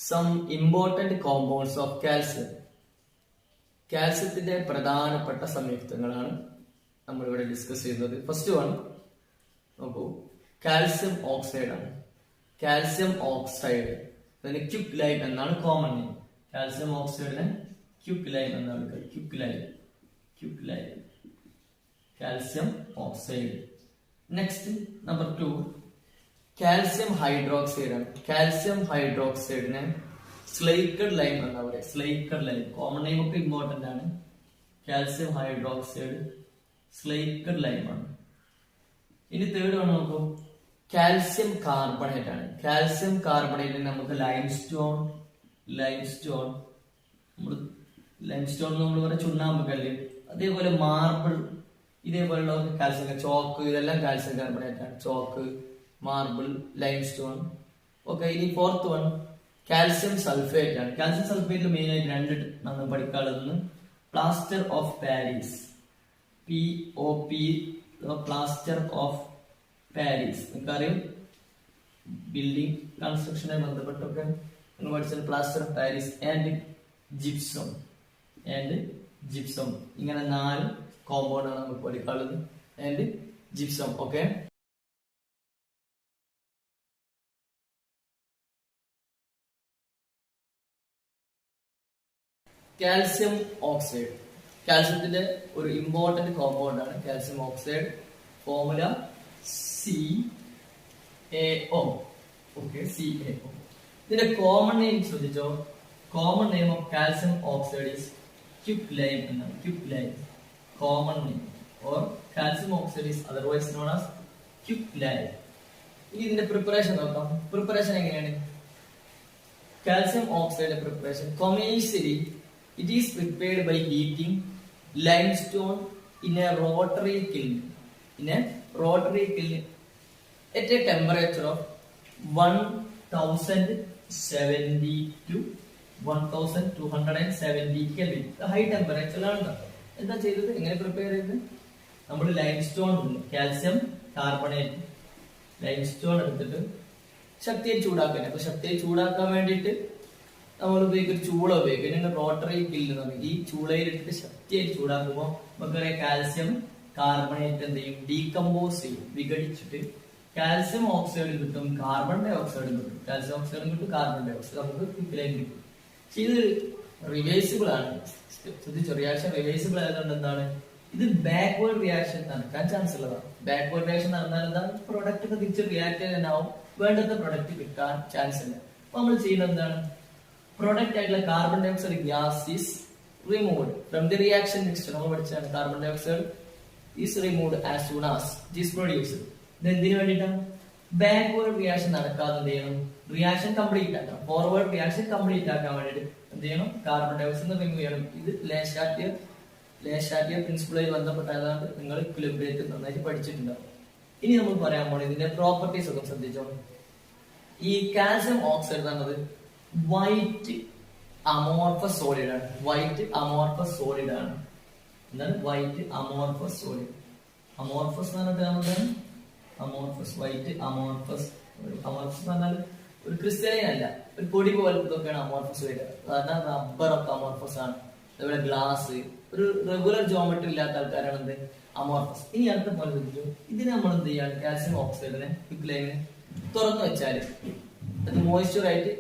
Some important compounds of calcium. കാൽസ്യത്തിന്റെ പ്രധാനപ്പെട്ട സംയുക്തങ്ങളാണ് നമ്മളിവിടെ ഡിസ്കസ് ചെയ്യുന്നത്. ഫസ്റ്റ് വൺ നോക്കൂ, കാൽസ്യം ഓക്സൈഡ് ആണ്. കാൽസ്യം ഓക്സൈഡ് അതിന് ക്യുക്ക് ലൈം എന്നാണ് കോമൺ നെയിം. കാൽസ്യം ഓക്സൈഡിനെ ക്യുക്ക് ലൈം എന്നാണ് quick lime calcium oxide. Next number 2 calcium hydroxide ആണ്. കാൽസ്യം ഹൈഡ്രോക്സൈഡിനെ സ്ലൈക്കഡ് ലൈം എന്നാ പറയുക. സ്ലൈക്കഡ് ലൈം കോമൺ നെയിം ഒക്കെ ഇമ്പോർട്ടന്റ് ആണ്. കാൽസ്യം ഹൈഡ്രോക്സൈഡ് സ്ലൈക്കഡ് ലൈം ആണ്. ഇനി തേർഡ് ആണ് നോക്കൂ, കാൽസ്യം കാർബണേറ്റ് ആണ്. കാൽസ്യം കാർബണേറ്റ് നമുക്ക് ലൈംസ്റ്റോൺ നമ്മൾ പറയുന്ന ചുണ്ണാമ്പ് കല്ല്, അതേപോലെ മാർബിൾ, ഇതേപോലെയുള്ള കാൽസ്യം, ചോക്ക്, ഇതെല്ലാം കാൽസ്യം കാർബണേറ്റ് ആണ്. Chalk, marble, limestone. ഓക്കെ, ഇനി ഫോർത്ത് വൺ കാൽസ്യം സൾഫേറ്റ് ആണ്. കാൽസ്യം സൾഫേറ്റിൽ മെയിൻ ആയിട്ട് രണ്ട് നമ്മൾ പഠിക്കാനുള്ളത് plaster of Paris, POP, plaster of Paris. നിങ്ങൾക്കറിയാം ബിൽഡിംഗ് കൺസ്ട്രക്ഷനുമായി ബന്ധപ്പെട്ടൊക്കെ നിങ്ങൾ പഠിച്ചത് plaster of Paris and gypsum. ഇങ്ങനെ 4 കോമ്പൗണ്ട് ആണ് നമുക്ക് പഠിക്കാനുള്ളത്. And gypsum. Okay, calcium oxide കാൽസ്യത്തിന്റെ ഒരു ഇമ്പോർട്ടന്റ് കോമ്പൗണ്ട് ആണ് calcium oxide. Formula CaO. Okay, CaO. ഇതിന്റെ കോമൺ നെയിം ശ്രദ്ധിച്ചോ. Common name of calcium oxide is quick lime എന്നാണ്. Quick lime common name, or calcium oxide is otherwise known as quick lime. ഇനി ഇതിന്റെ preparation നോക്കാം. Preparation എങ്ങനെയാണ്? Calcium oxide preparation commercially it is prepared by heating limestone in a rotary kiln at a temperature of 1070 to 1270 Kelvin. High ടെമ്പറേച്ചറിലാണ്. എന്താ ചെയ്തത്? എങ്ങനെ prepare ചെയ്തത്? നമ്മൾ limestone, calcium carbonate, limestone എടുത്തിട്ട് ശക്തിയെ ചൂടാക്കാൻ. അപ്പൊ ശക്തിയെ ചൂടാക്കാൻ വേണ്ടിയിട്ട് നമ്മൾ ഉപയോഗിക്കുന്ന ചൂള ഉപയോഗിക്കും. റോട്ടറി കില്ല് എന്ന് പറയും. ഈ ചൂളയിലിട്ട് ശക്തിയായിട്ട് ചൂടാക്കുമ്പോൾ നമുക്കറിയാം കാൽസ്യം കാർബണേറ്റ് എന്ത് ചെയ്യും? ഡീകമ്പോസ് ചെയ്യും. വിഘടിച്ചിട്ട് കാൽസ്യം ഓക്സൈഡ് കിട്ടും, കാർബൺ ഡൈ ഓക്സൈഡ് കിട്ടും. കാൽസ്യം ഓക്സൈഡ് കിട്ടും, കാർബൺ ഡൈ ഓക്സൈഡ് നമുക്ക് ക്വിക്ക്ലൈം കിട്ടും. പക്ഷെ ഇത് റിവേഴ്സിബിൾ ആണ്. ശ്രദ്ധിച്ചോ, റിയാക്ഷൻ റിവേഴ്സിബിൾ ആയതുകൊണ്ട് എന്താണ് ഇത് ബാക്ക്വേർഡ് റിയാക്ഷൻ നടക്കാൻ ചാൻസ് ഉള്ളതാണ്. ബാക്ക്വേർഡ് റിയാക്ഷൻ നടന്നാൽ എന്താണ് പ്രൊഡക്റ്റ് ഒക്കെ തിരിച്ച് റിയാക്ട് ചെയ്യാനാവും, വേണ്ടത്തെ പ്രൊഡക്റ്റ് കിട്ടാൻ ചാൻസ് ഇല്ല. അപ്പൊ നമ്മൾ ചെയ്യുന്നത് എന്താണ്? Product ആയിട്ടുള്ള carbon dioxide gas is removed from the reaction mixture. നമ്മൾ പഠിച്ചാണ് carbon dioxide is removed as soon as it is produced. ഇത് എന്തിനു വേണ്ടിയിട്ടാണ്? ബാക്ക്വേർഡ് റിയാക്ഷൻ നടക്കാതെ എന്ത് ചെയ്യണം? റിയാക്ഷൻ കംപ്ലീറ്റ് ആക്കണം. ഫോർവേഡ് റിയാക്ഷൻ കംപ്ലീറ്റ് ആക്കാൻ വേണ്ടിയിട്ട് എന്ത് ചെയ്യണം? കാർബൺ ഡൈ ഓക്സൈഡ് റിമൂവ് ചെയ്യണം. ഇത് ലേഷാറ്റിയർ പ്രിൻസിപ്പിളുമായി ബന്ധപ്പെട്ടതാണ്. നിങ്ങൾ ഇക്വിലിബ്രിയത്തിൽ നന്നായിട്ട് പഠിച്ചിട്ടുണ്ടാവും. ഇനി നമ്മൾ പറയാൻ പോകുന്നത് ഇതിന്റെ പ്രോപ്പർട്ടീസ് ഒക്കെ ശ്രദ്ധിച്ചോ. ഈ കാൽസ്യം ഓക്സൈഡ് എന്നത് വൈറ്റ് അമോർഫസ് സോളിഡ് ആണ്. എന്താണ് വൈറ്റ് അമോർഫസ് സോളിഡ്? അമോർഫസ് എന്ന് പറഞ്ഞാൽ വൈറ്റ് അമോർഫസ് എന്ന് പറഞ്ഞാൽ ഒരു ക്രിസ്റ്റലൈൻ അല്ല, ഒരു പൊടി പോലത്തൊക്കെയാണ് അമോർഫസ് വരിക. കാരണം റബ്ബർ ഒക്കെ അമോർഫസ് ആണ്. അതുപോലെ ഗ്ലാസ്, ഒരു റെഗുലർ ജോമെട്രി ഇല്ലാത്ത ആൾക്കാരാണ് എന്ത് അമോർഫസ്. ഇനി അടുത്ത പോലെ ശ്രദ്ധിച്ചു, ഇതിന് നമ്മൾ എന്ത് ചെയ്യാണ്? കാൽസ്യം ഓക്സൈഡിനെ ക്വിക്ക്ലൈമിനെ തുറന്നു വെച്ചാല് അത് മോയ്സ്ചറായിട്ട്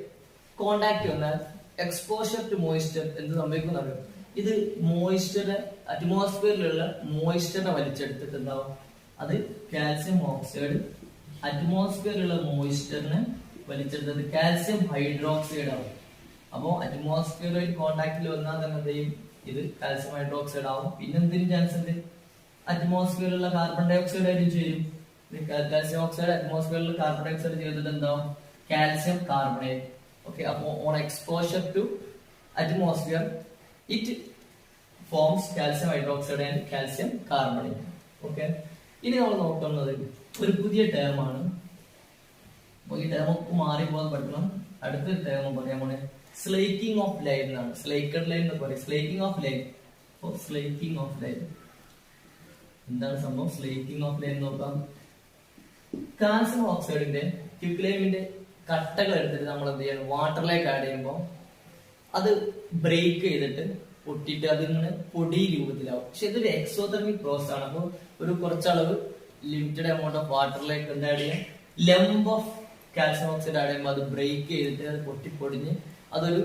കോണ്ടാക്ട് വന്നാൽ എക്സ്പോഷർ ടു മോയ്സ്ചർ എന്ത് സംഭവിക്കുന്ന അറിയാം. ഇത് മോയ്സ്ചറിനെ, അറ്റ്മോസ്ഫിയറിലുള്ള മോയ്സ്ചറിനെ വലിച്ചെടുത്തിട്ട് എന്താവും? അത് കാൽസ്യം ഓക്സൈഡ് അറ്റ്മോസ്ഫിയറിലുള്ള മോയ്സ്ചറിനെ വലിച്ചെടുത്തത് കാൽസ്യം ഹൈഡ്രോക്സൈഡ് ആവും. അപ്പോൾ അറ്റ്മോസ്ഫിയറിൽ കോണ്ടാക്റ്റിൽ വന്നാൽ തന്നെ എന്ത് ചെയ്യും? ഇത് കാൽസ്യം ഹൈഡ്രോക്സൈഡ് ആവും. പിന്നെ എന്തിന് ചാൻസ് ഉണ്ട്? അറ്റ്മോസ്ഫിയറിലുള്ള കാർബൺ ഡൈ ഓക്സൈഡ് ആയിട്ട് ചെയ്യും. കാൽസ്യം ഓക്സൈഡ് അറ്റ്മോസ്ഫിയറിൽ കാർബൺ ഡൈ ഓക്സൈഡ് ചെയ്തിട്ട് എന്താവും? Calcium carbonate. Okay, on exposure to atmosphere, it forms calcium hydroxide and calcium carbonate. Okay, ഇനി നമ്മൾ നോക്കുന്നത് ഒരു പുതിയ ടേം ആണ്. ഈ ടേം മാറി പോകാൻ പഠിക്കണം. അടുത്ത ടേം പറയാൻ പോണേ സ്ലേക്കിംഗ് ഓഫ് ലൈം എന്നാണ്. സ്ലേക്കഡ് ലൈം എന്ന് പറയും. Slaking of lime. എന്താണ് സംഭവം? സ്ലേക്കിംഗ് ഓഫ് ലൈം നോക്കാം. കാൽസ്യം ഓക്സൈഡിന്റെ ക്വിക്ക്ലൈമിന്റെ കട്ടകൾ എടുത്തിട്ട് നമ്മൾ എന്ത് ചെയ്യണം, വാട്ടറിലേക്ക് ആഡ് ചെയ്യുമ്പോൾ അത് ബ്രേക്ക് ചെയ്തിട്ട് പൊട്ടിയിട്ട് അതിങ്ങനെ പൊടി രൂപത്തിലാവും. പക്ഷെ ഇതൊരു എക്സോതെർമിക് പ്രോസസ് ആണ്. അപ്പോൾ ഒരു കുറച്ചളവ് ലിമിറ്റഡ് എമൗണ്ട് ഓഫ് വാട്ടറിലേക്ക് എന്താ ആഡ് ചെയ്യാം, lamb of calcium oxide add ചെയ്യുമ്പോൾ അത് ബ്രേക്ക് ചെയ്തിട്ട് അത് പൊട്ടിപ്പൊടിഞ്ഞ് അതൊരു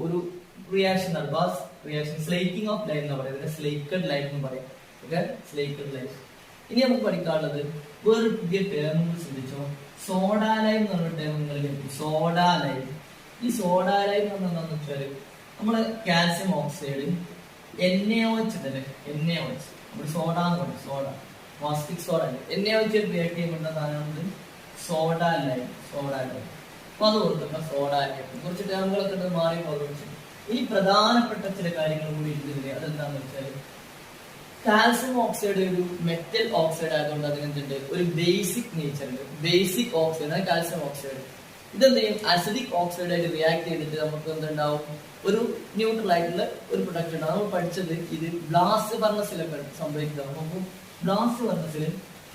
ഒരു റിയാക്ഷൻ ആണ്. Base reaction, slaking of lime എന്ന് പറയുന്നത്, സ്ലേക്കഡ് ലൈം എന്ന് പറയും. Okay, slaked lime. ഇനി നമുക്ക് പഠിക്കാനുള്ളത് വേറൊരു പുതിയ ടേം ശ്രദ്ധിച്ചോ, സോഡാ ലൈം എന്ന് പറഞ്ഞ ടേം നിങ്ങൾ കേൾക്കും. Soda lime. ഈ സോഡാ ലൈം എന്ന് പറഞ്ഞാൽ എന്താണെന്ന് വെച്ചാൽ നമ്മള് കാൽസ്യം ഓക്സൈഡ് NaOH ഉണ്ടല്ലേ, NaOH നമ്മൾ സോഡ എന്ന് പറയും, സോഡ മോസ്റ്റിക് സോഡ അല്ലേ, NaOH റിയാക്ട് ചെയ്യുമ്പോൾ സാധനമുണ്ട് സോഡാ ലൈം. Soda lime. അപ്പൊ അത് ഓർക്കുക, സോഡാ ലൈം. കുറച്ച് ടേമുകളൊക്കെ ഉണ്ട്, മാറി പോകുന്നു. ഇനി പ്രധാനപ്പെട്ട ചില കാര്യങ്ങൾ കൂടി ഇട്ടില്ലേ, അതെന്താന്ന് വെച്ചാൽ കാൽസ്യം ഓക്സൈഡ് ഒരു മെറ്റൽ ഓക്സൈഡ് ആയതുകൊണ്ട് അതിനെന്തുണ്ട്, ഒരു ബേസിക് നേച്ചർ ഉണ്ട്. ബേസിക് ഓക്സൈഡ് ആണ് കാൽസ്യം ഓക്സൈഡ്. ഇതെന്ത് ചെയ്യും, അസിഡിക് ഓക്സൈഡ് ആയിട്ട് റിയാക്ട് ചെയ്തിട്ട് നമുക്ക് എന്തുണ്ടാവും, ഒരു ന്യൂട്രൽ ആയിട്ടുള്ള ഒരു പ്രൊഡക്റ്റ് ഉണ്ടാവും. നമ്മൾ പഠിച്ചത് ഇത് ബ്ലാസ്റ്റ് ഫർണസിലൊക്കെ സംഭവിക്കുന്നത്. നമുക്ക് ബ്ലാസ്റ്റ് ഫർണസിൽ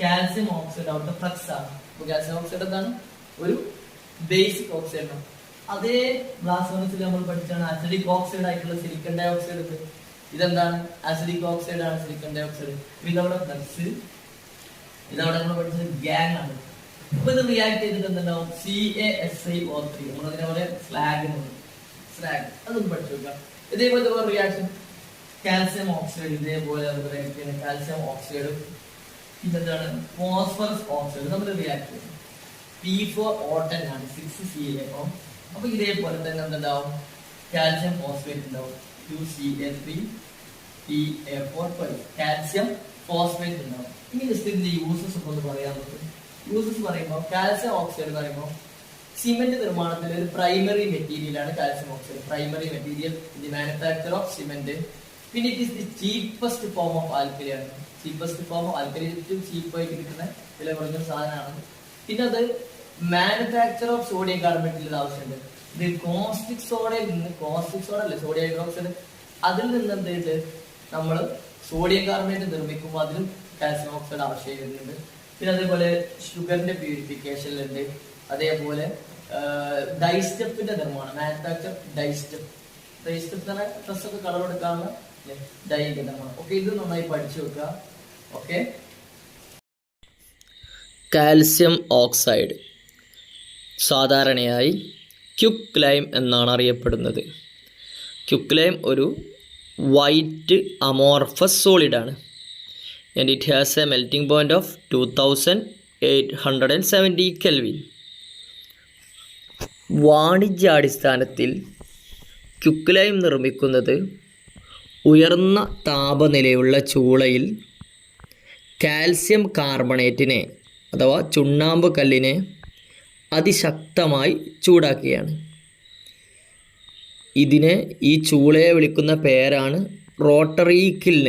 കാൽസ്യം ഓക്സൈഡ് അവിടുത്തെ ഫ്ലക്സ് ആണ്. അപ്പൊ കാൽസ്യം ഓക്സൈഡ് എന്താണ്, ഒരു ബേസിക് ഓക്സൈഡ് ആണ്. അതേ ബ്ലാസ്റ്റ് ഫർണസിൽ നമ്മൾ പഠിച്ചാണ് അസിഡിക് ഓക്സൈഡ് ആയിട്ടുള്ള സിലിക്കൺ ഡൈ ഓക്സൈഡ് ഉണ്ട്. ഇതെന്താണ്, അസിഡിക് ഓക്സൈഡ് ആണ് സിലിക്കൺ ഡൈ ഓക്സൈഡ്. ഇതവിടെ ഫ്ലക്സ്, ഇതവിടെ നമ്മൾ പഠിച്ചത് ഗ്യാങ് ആണ്. അപ്പൊ ഇത് റിയാക്ട് ചെയ്തിട്ട് എന്തുണ്ടാവും, CaSiO3, നമ്മളതിനെ പോലെ സ്ലാഗ്, അതൊന്നും പഠിച്ചു വെക്കാം. ഇതേപോലത്തെ ഒരു റിയാക്ഷൻ കാൽസ്യം ഓക്സൈഡ്, ഇതേപോലെ കാൽസ്യം ഓക്സൈഡും ഇതെന്താണ്, ഫോസ്ഫറസ് ഓക്സൈഡ് നമ്മൾ റിയാക്ട് ചെയ്യും. P4O10 ആണ്, 6Ca. അപ്പൊ ഇതേപോലെ തന്നെ എന്തുണ്ടാവും, കാൽസ്യം ഫോസ്ഫേറ്റ് ഉണ്ടാവും, 2Ca3 Pa4 കാൽസ്യം ഫോസ്ഫേറ്റ് ഉണ്ടാവും. ഇനി ജസ്റ്റ് ഇതിന്റെ യൂസസ് ഒക്കെ ഒന്ന് പറയാൻ പറ്റും. യൂസസ് പറയുമ്പോൾ കാൽസ്യം ഓക്സൈഡ് എന്ന് പറയുമ്പോൾ സിമെന്റ് നിർമ്മാണത്തിൽ ഒരു പ്രൈമറി മെറ്റീരിയൽ ആണ് calcium oxide. Primary material in the manufacture of cement. പിന്നെ it is the cheapest form of alkali ആണ്. ചീപ്പസ്റ്റ് ഫോം ഓഫ് ആൽക്കലി, ഏറ്റവും ചീപ്പായിട്ട് കിട്ടുന്ന വില കുറഞ്ഞ സാധനമാണ്. പിന്നെ അത് മാനുഫാക്ചർ ഓഫ് സോഡിയം കാർബണേറ്റിൽ ഇത് ആവശ്യമുണ്ട്. ഇത് കോസ്റ്റിക് സോഡയിൽ നിന്ന്, കോസ്റ്റിക് സോഡ അല്ലേ സോഡിയം ഹൈഡ്രോക്സൈഡ്, അതിൽ നിന്ന് എന്തുണ്ട്, നമ്മൾ സോഡിയം കാർബണേറ്റ് നിർമ്മിക്കുമ്പോൾ അതിലും കാൽസ്യം ഓക്സൈഡ് ആവശ്യം വരുന്നുണ്ട്. പിന്നെ അതേപോലെ ഷുഗറിന്റെ പ്യൂരിഫിക്കേഷനിലുണ്ട്. അതേപോലെ ഡൈസ്റ്റെപ്പിന്റെ നിർമ്മാണം, മാനുഫാക്ചർ ഡൈസ്റ്റെപ്പ്. ഡൈസ്റ്റെപ്പ് തന്നെ ഡ്രസ്സൊക്കെ കളർ കൊടുക്കാനുള്ള ഡൈന്റെ നിർമ്മാണം. ഓക്കെ, ഇത് നന്നായി പഠിച്ചു വെക്കുക. ഓക്കെ, കാൽസ്യം ഓക്സൈഡ് സാധാരണയായി ക്യുക്ക് ലൈം എന്നാണ് അറിയപ്പെടുന്നത്. ക്യുക്ക് ലൈം ഒരു വൈറ്റ് അമോർഫസ് സോളിഡാണ്. and it has a melting point of 2870 Kelvin. വാണിജ്യാടിസ്ഥാനത്തിൽ ക്യുക്ക് ലൈം നിർമ്മിക്കുന്നത് ഉയർന്ന താപനിലയുള്ള ചൂളയിൽ കാൽസ്യം കാർബണേറ്റിനെ അഥവാ ചുണ്ണാമ്പ് കല്ലിനെ അതിശക്തമായി ചൂടാക്കുകയാണ്. ഇതിനെ, ഈ ചൂളയെ വിളിക്കുന്ന പേരാണ് റോട്ടറി കിൽൻ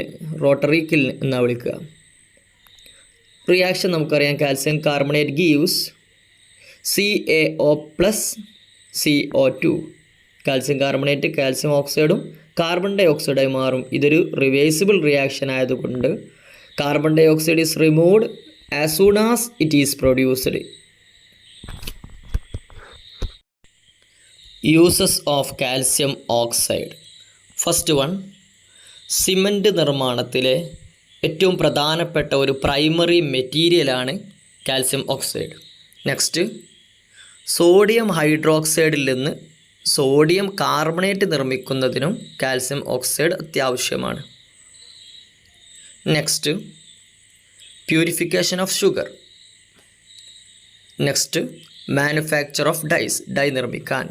എന്നാണ് വിളിക്കുക. റിയാക്ഷൻ നമുക്കറിയാം, calcium carbonate gives CaO+CO2. Calcium carbonate calcium ഓക്സൈഡും കാർബൺ ഡൈ ഓക്സൈഡായി മാറും. ഇതൊരു റിവേഴ്സിബിൾ റിയാക്ഷൻ ആയതുകൊണ്ട് carbon dioxide is removed as soon as it is produced. Uses of calcium oxide. First one, cement നിർമ്മാണത്തിലെ ഏറ്റവും പ്രധാനപ്പെട്ട ഒരു പ്രൈമറി മെറ്റീരിയലാണ് കാൽസ്യം ഓക്സൈഡ്. നെക്സ്റ്റ്, സോഡിയം ഹൈഡ്രോക്സൈഡിൽ നിന്ന് സോഡിയം കാർബണേറ്റ് നിർമ്മിക്കുന്നതിനും കാൽസ്യം ഓക്സൈഡ് അത്യാവശ്യമാണ്. Next, purification of sugar. Next, manufacture of dye നിർമ്മിക്കാൻ.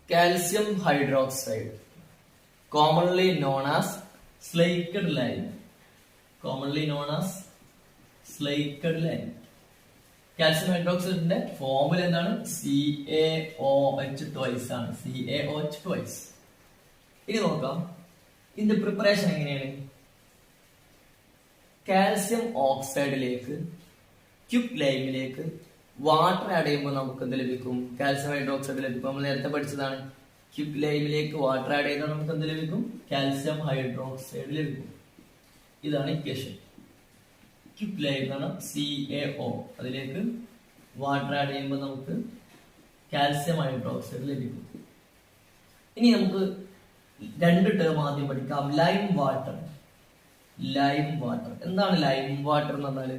Calcium hydroxide, commonly known as slaked lime. Calcium ഹൈഡ്രോക്സൈഡിന്റെ formula എന്താണ്? CaOH twice ആണ്. CaOH twice. ഇനി നോക്കാം ഇതിന്റെ പ്രിപ്പറേഷൻ എങ്ങനെയാണ്. കാൽസ്യം ഓക്സൈഡിലേക്ക്, ക്യുക്ക് ലൈമിലേക്ക് വാട്ടർ ആഡ് ചെയ്യുമ്പോൾ നമുക്ക് എന്ത് ലഭിക്കും? കാൽസ്യം ഹൈഡ്രോക്സൈഡ് ലഭിക്കും. നമ്മൾ നേരത്തെ പഠിച്ചതാണ്. ക്യുക്ക് ലൈമിലേക്ക് വാട്ടർ ആഡ് ചെയ്താൽ നമുക്ക് എന്ത് ലഭിക്കും? കാൽസ്യം ഹൈഡ്രോക്സൈഡ് ലഭിക്കും. ഇതാണ് ഇക്വേഷൻ. ലിക്വിഡ് ലൈം എന്ന് പറഞ്ഞാൽ CaO. അതിലേക്ക് വാട്ടർ ആഡ് ചെയ്യുമ്പോൾ നമുക്ക് കാൽസ്യം ഹൈഡ്രോക്സൈഡ് ലഭിക്കും. ഇനി നമുക്ക് 2 ടേം ആദ്യം പഠിക്കാം. Lime water. ലൈം വാട്ടർ എന്താണ് ലൈം വാട്ടർ എന്ന് പറഞ്ഞാൽ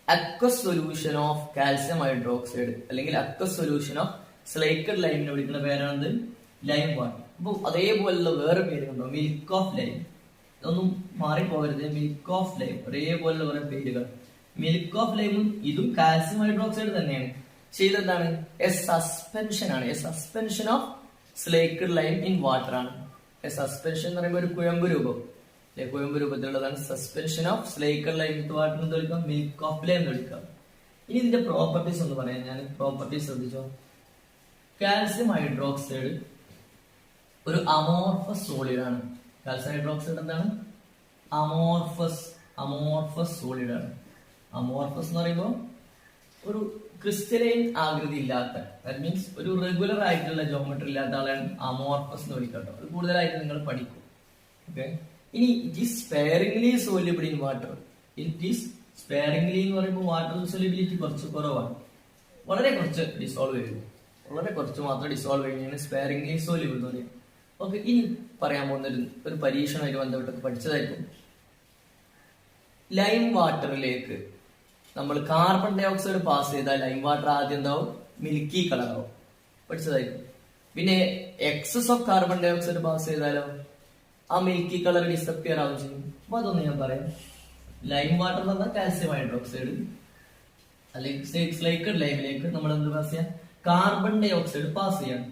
aqueous solution of calcium hydroxide അല്ലെങ്കിൽ അക്വസ് സൊല്യൂഷൻ ഓഫ് സ്ലൈക്കഡ് ലൈമിനെ വിളിക്കുന്ന പേരാണ് ലൈം വാട്ടർ. അപ്പൊ അതേപോലുള്ള വേറെ പേരുണ്ടോ? Milk of lime. ഇതൊന്നും മാറിപ്പോകരുത്. മിൽക്ക് ഓഫ് ലൈം ഒരേപോലുള്ള കുറെ പേരുകൾ. മിൽക്ക് ഓഫ് ലൈമും ഇതും കാൽസ്യം ഹൈഡ്രോക്സൈഡ് തന്നെയാണ്. പക്ഷെ ഇതെന്താണ്? എ സസ്പെൻഷൻ ആണ്. A suspension of slaked lime in water ആണ്. എ സസ്പെൻഷൻ എന്ന് പറയുമ്പോൾ ഒരു കുഴമ്പ് രൂപം, കുഴമ്പ് രൂപത്തിലുള്ളതാണ് suspension of slaked lime with water എന്ന് വിളിക്കാം, മിൽക്ക് ഓഫ് ലൈം എന്ന് വിളിക്കാം. ഇനി ഇതിന്റെ പ്രോപ്പർട്ടീസ് ഒന്ന് പറയാം. ഞാൻ പ്രോപ്പർട്ടീസ് ശ്രദ്ധിച്ചോ. കാൽസ്യം ഹൈഡ്രോക്സൈഡ് ഒരു അമോർഫസ് സോളിഡ് ആണ്. കാൽസ്യം ഹൈഡ്രോക്സൈഡ് എന്താണ്? അമോർഫസ് സോളിഡ് ആണ്. അമോർഫസ് എന്ന് പറയുമ്പോൾ ഒരു ക്രിസ്റ്റലൈൻ ആകൃതി ഇല്ലാത്ത, ദാറ്റ് മീൻസ് ഒരു റെഗുലർ ആയിട്ടുള്ള ജോമെട്രി ഇല്ലാത്ത ആളാണ് അമോർഫസ് എന്ന് വിളിക്കട്ടോ. അത് കൂടുതലായിട്ട് നിങ്ങൾ പഠിക്കും. ഓക്കെ. ഇനി it is sparingly soluble in water. It is sparingly എന്ന് പറയുമ്പോൾ വാട്ടർ സോല്യൂബിലിറ്റി കുറച്ച് കുറവാണ്. വളരെ കുറച്ച് ഡിസോൾവ് ചെയ്യും. വളരെ കുറച്ച് മാത്രം ഡിസോൾവ് ചെയ്യുന്നതാണ് സ്പെയറിംഗ്ലി സോല്യൂബിൾ എന്ന് പറയും. ഓക്കെ. ഇനി പറയാൻ പോകുന്ന ഒരു പരീക്ഷണമായിട്ട് ബന്ധപ്പെട്ട് പഠിച്ചതായിരിക്കും. ലൈം വാട്ടറിലേക്ക് നമ്മൾ കാർബൺ ഡൈ ഓക്സൈഡ് പാസ് ചെയ്താൽ ലൈം വാട്ടർ ആദ്യം എന്താവും? മിൽക്കി കളറാവും. പഠിച്ചതായിരിക്കും. പിന്നെ excess of carbon dioxide pass ചെയ്താലോ ആ മിൽക്കി കളർ ഡിസപ്പിയർ ആവും ചെയ്യും. അപ്പൊ അതൊന്ന് ഞാൻ പറയാം. ലൈം വാട്ടർ എന്ന് പറഞ്ഞാൽ കാൽസ്യം ഹൈഡ്രോക്സൈഡ് അല്ലെങ്കിൽ സ്ലൈക്കഡ് ലൈമിലേക്ക് നമ്മൾ എന്ത് പാസ് ചെയ്യാം? കാർബൺ ഡൈ ഓക്സൈഡ് പാസ് ചെയ്യണം.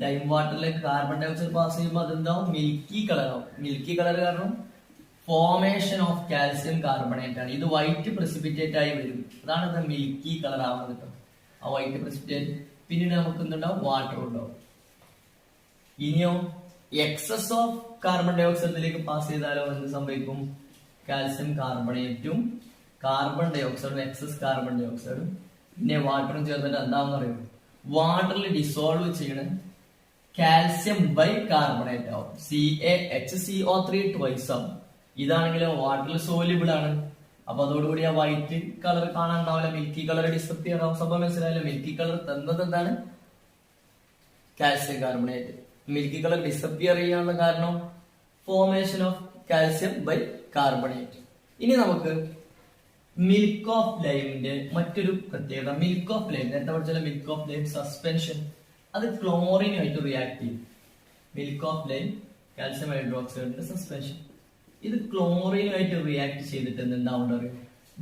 ലൈം വാട്ടറിലേക്ക് കാർബൺ ഡൈ ഓക്സൈഡ് പാസ് ചെയ്യുമ്പോൾ അതെന്താവും? മിൽക്കി കളർ ആവും. മിൽക്കി കളർ കാരണം ഫോർമേഷൻ ഓഫ് കാൽസ്യം കാർബണേറ്റ് ആണ്. ഇത് വൈറ്റ് പ്രസിപ്പിറ്റേറ്റ് ആയി വരും. അതാണ് ഇത് മിൽക്കി കളർ ആവുന്നത് കേട്ടോ. ആ വൈറ്റ് പ്രസിപ്പിറ്റേറ്റ്. പിന്നീട് നമുക്ക് എന്തുണ്ടാവും? വാട്ടർ ഉണ്ടാവും. ഇനിയോ എക്സസ് ഓഫ് കാർബൺ ഡൈ ഓക്സൈഡിലേക്ക് പാസ് ചെയ്താലോ എന്ത് സംഭവിക്കും? കാൽസ്യം കാർബണേറ്റും കാർബൺ ഡൈ ഓക്സൈഡും എക്സസ് കാർബൺ ഡൈ ഓക്സൈഡും പിന്നെ വാട്ടറും ചേർന്നിട്ട് എന്താണെന്ന് അറിയും? വാട്ടറിൽ ഡിസോൾവ് ചെയ്യണ കാൽസ്യം ബൈ കാർബണേറ്റ് ആവും. CaHCO3 ട്വൈസ് ആവും. ഇതാണെങ്കിലോ വാട്ടറിൽ സോല്യൂബിൾ ആണ്. അപ്പൊ അതോടുകൂടി ആ വൈറ്റ് കളർ കാണാൻ ഉണ്ടാവില്ല. മിൽക്കി കളർ ഡിസപ്പിയർ ആവും. സംഭവം മനസ്സിലായാലും മിൽക്കി കളർ തന്നത് എന്താണ്? Calcium carbonate. Milky colour disappear ചെയ്യാനുള്ള കാരണം formation of calcium bicarbonate. ഇനി നമുക്ക് മിൽക്ക് ഓഫ് ലൈമിന്റെ മറ്റൊരു പ്രത്യേകത. മിൽക്ക് ഓഫ് ലൈം നേരത്തെ പഠിച്ചാൽ മിൽക്ക് ഓഫ് ലൈം സസ്പെൻഷൻ അത് ക്ലോറിനുമായിട്ട് റിയാക്ട് ചെയ്യും. മിൽക്ക് ഓഫ് ലൈം കാൽസ്യം ഹൈഡ്രോക്സൈഡിന്റെ സസ്പെൻഷൻ ഇത് ക്ലോറിനുമായിട്ട് റിയാക്ട് ചെയ്തിട്ട് എന്തുണ്ടാവുന്നത്?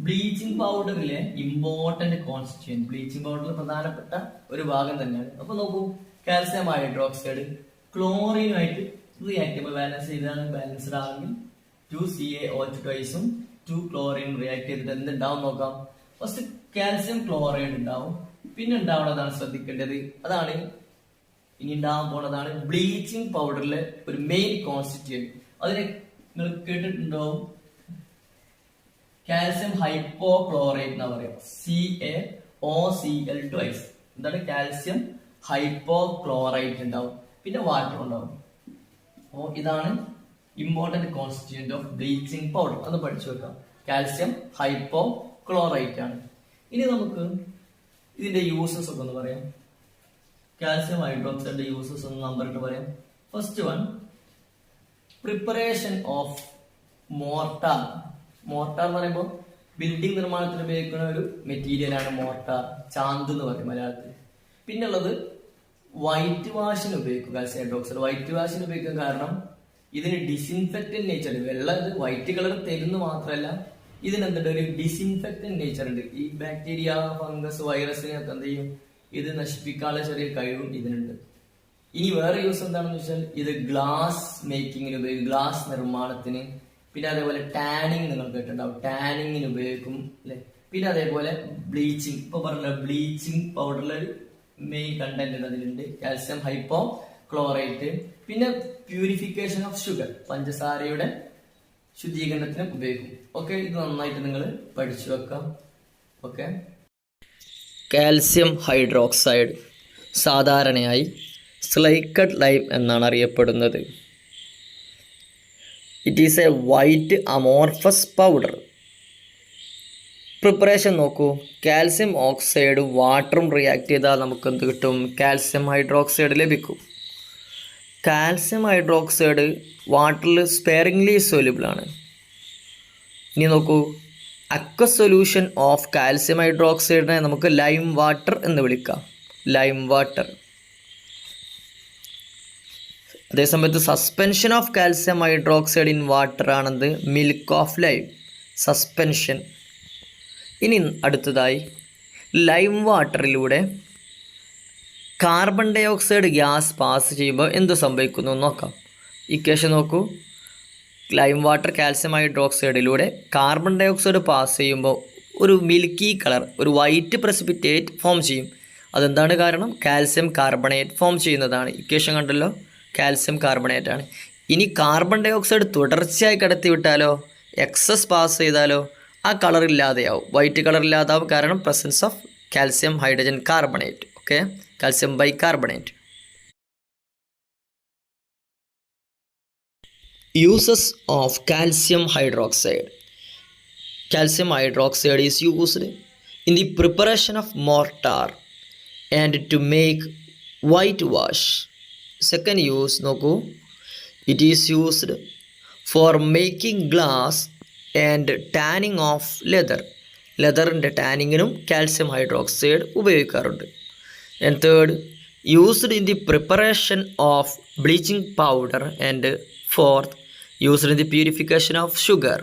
ബ്ലീച്ചിങ് പൗഡറിലെ ഇമ്പോർട്ടന്റ് കോൺസ്റ്റിറ്റ്യൂന്റ്. ബ്ലീച്ചിങ് പൗഡറിൽ പ്രധാനപ്പെട്ട ഒരു ഭാഗം തന്നെയാണ്. അപ്പൊ നോക്കൂ, കാൽസ്യം ഹൈഡ്രോക്സൈഡ് ക്ലോറിനുമായിട്ട് റിയാക്ട് ചെയ്യുമ്പോൾ ബാലൻസ് ചെയ്താണ്. ബാലൻസ്ഡ് ആണെങ്കിൽ 2CaO2 ട്വൈസും 2 ക്ലോറിൻ റിയാക്ട് ചെയ്തിട്ട് എന്തുണ്ടാവും നോക്കാം. ഫസ്റ്റ് കാൽസ്യം ക്ലോറൈഡ് ഉണ്ടാവും. പിന്നെ ഉണ്ടാവുന്നതാണ് ശ്രദ്ധിക്കേണ്ടത്. അതാണ് ഇനി ഉണ്ടാവാൻ പോണതാണ് ബ്ലീച്ചിങ് പൗഡറിലെ ഒരു മെയിൻ കോൺസ്റ്റിറ്റ്യൂന്റ്. അതിനെ നിങ്ങൾ കേട്ടിട്ടുണ്ടാവും. കാൽസ്യം ഹൈപ്പോക്ലോറൈറ്റ് എന്നാ പറയാം. CaOCl twice. എന്താണ്? കാൽസ്യം ഹൈപ്പോക്ലോറൈറ്റ് ഉണ്ടാവും. പിന്നെ വാട്ടർ ഉണ്ടാവും. അപ്പോ ഇതാണ് important constituent of bleaching powder. അത് പഠിച്ചു വെക്കാം. കാൽസ്യം ഹൈപ്പോക്ലോറൈറ്റ് ആണ്. ഇനി നമുക്ക് ഇതിന്റെ യൂസസ് ഒക്കെ ഒന്ന് പറയാം. കാൽസ്യം ഹൈഡ്രോക്സൈഡിന്റെ യൂസസ് ഒന്ന് നമ്പറിട്ട് പറയാം. First one, preparation of mortar. Mortar എന്ന് പറയുമ്പോൾ ബിൽഡിംഗ് നിർമ്മാണത്തിന് ഉപയോഗിക്കുന്ന ഒരു മെറ്റീരിയൽ ആണ് മോർട്ടാർ. ചാന്ത് എന്ന് പറയും മലയാളത്തിൽ. പിന്നുള്ളത് വൈറ്റ് വാഷിന് ഉപയോഗിക്കും കാൽസ്യം ഹൈഡ്രോക്സൈഡ്. വൈറ്റ് വാഷിന് ഉപയോഗിക്കാൻ കാരണം ഇതിന് ഡിസിൻഫെക്റ്റന്റ് നേച്ചർ. വെള്ളം ഇത് വൈറ്റ് കളർ തരുന്നു മാത്രമല്ല ഇതിനെന്തുണ്ട്? ഒരു ഡിസിൻഫെക്റ്റന്റ് നേച്ചർ ഉണ്ട്. ഈ ബാക്ടീരിയ, ഫംഗസ്, വൈറസിനെയൊക്കെ എന്ത് ചെയ്യും? ഇത് നശിപ്പിക്കാനുള്ള ചെറിയ കഴിവും ഇതിനുണ്ട്. ഇനി വേറെ യൂസ് എന്താണെന്ന് വെച്ചാൽ ഇത് ഗ്ലാസ് മേക്കിങ്ങിന് ഉപയോഗിക്കും, ഗ്ലാസ് നിർമ്മാണത്തിന്. പിന്നെ അതേപോലെ ടാനിങ് നിങ്ങൾ കേട്ടിട്ടുണ്ടാവും, ടാനിങ്ങിന് ഉപയോഗിക്കും അല്ലെ. പിന്നെ അതേപോലെ ബ്ലീച്ചിങ്, ഇപ്പൊ പറഞ്ഞ ബ്ലീച്ചിങ് പൗഡറിലൊരു മെയിൻ കണ്ടന്റ് അതിലുണ്ട്, കാൽസ്യം ഹൈപ്പോക്ലോറൈറ്റ്. പിന്നെ പ്യൂരിഫിക്കേഷൻ ഓഫ് ഷുഗർ, പഞ്ചസാരയുടെ ശുദ്ധീകരണത്തിന് ഉപയോഗിക്കും. ഓക്കെ, ഇത് നന്നായിട്ട് നിങ്ങൾ പഠിച്ചു വെക്കാം. ഓക്കെ. കാൽസ്യം ഹൈഡ്രോക്സൈഡ് സാധാരണയായി സ്ലൈക്കഡ് ലൈം എന്നാണ് അറിയപ്പെടുന്നത്. It is A white amorphous powder. Preparation നോക്കൂ. കാൽസ്യം ഓക്സൈഡും വാട്ടറും റിയാക്ട് ചെയ്താൽ നമുക്ക് എന്ത് കിട്ടും? കാൽസ്യം ഹൈഡ്രോക്സൈഡ് ലഭിക്കും. കാൽസ്യം ഹൈഡ്രോക്സൈഡ് വാട്ടറിൽ സ്പെയറിംഗ്ലി സൊല്യൂബിൾ ആണ്. ഇനി നോക്കൂ, അക്വസ് സൊല്യൂഷൻ ഓഫ് കാൽസ്യം ഹൈഡ്രോക്സൈഡിനെ നമുക്ക് ലൈം വാട്ടർ എന്ന് വിളിക്കാം. Lime water. അതേസമയത്ത് suspension of calcium hydroxide in water ആണെന്ന് മിൽക്ക് ഓഫ് ലൈം. സസ്പെൻഷൻ. ഇനി അടുത്തതായി ലൈം വാട്ടറിലൂടെ carbon dioxide gas pass ചെയ്യുമ്പോൾ എന്ത് സംഭവിക്കുന്നു എന്ന് നോക്കാം. ഇക്വേഷൻ നോക്കൂ. ലൈം വാട്ടർ കാൽസ്യം ഹൈഡ്രോക്സൈഡിലൂടെ കാർബൺ ഡൈ ഓക്സൈഡ് പാസ് ചെയ്യുമ്പോൾ ഒരു മിൽക്കി കളർ, ഒരു വൈറ്റ് പ്രസിപ്പിറ്റേറ്റ് ഫോം ചെയ്യും. അതെന്താണ് കാരണം? കാൽസ്യം കാർബണേറ്റ് ഫോം ചെയ്യുന്നതാണ്. ഇക്വേഷൻ കണ്ടല്ലോ, കാൽസ്യം കാർബണേറ്റ് ആണ്. ഇനി കാർബൺ ഡൈ ഓക്സൈഡ് തുടർച്ചയായി കടത്തി വിട്ടാലോ, എക്സസ് പാസ് ചെയ്താലോ ആ കളർ ഇല്ലാതെയാവും, വൈറ്റ് കളർ ഇല്ലാതാവും. കാരണം presence of calcium hydrogen carbonate. Okay, calcium bicarbonate. Uses of calcium hydroxide. Calcium hydroxide is used in the preparation of mortar and to make whitewash. Second use നോക്കൂ, it is used for making glass and tanning of leather. ലെതറിൻ്റെ ടാനിങ്ങിനും calcium hydroxide ഉപയോഗിക്കാറുണ്ട്. And third, used in the preparation of bleaching powder. And fourth, used in the purification of sugar.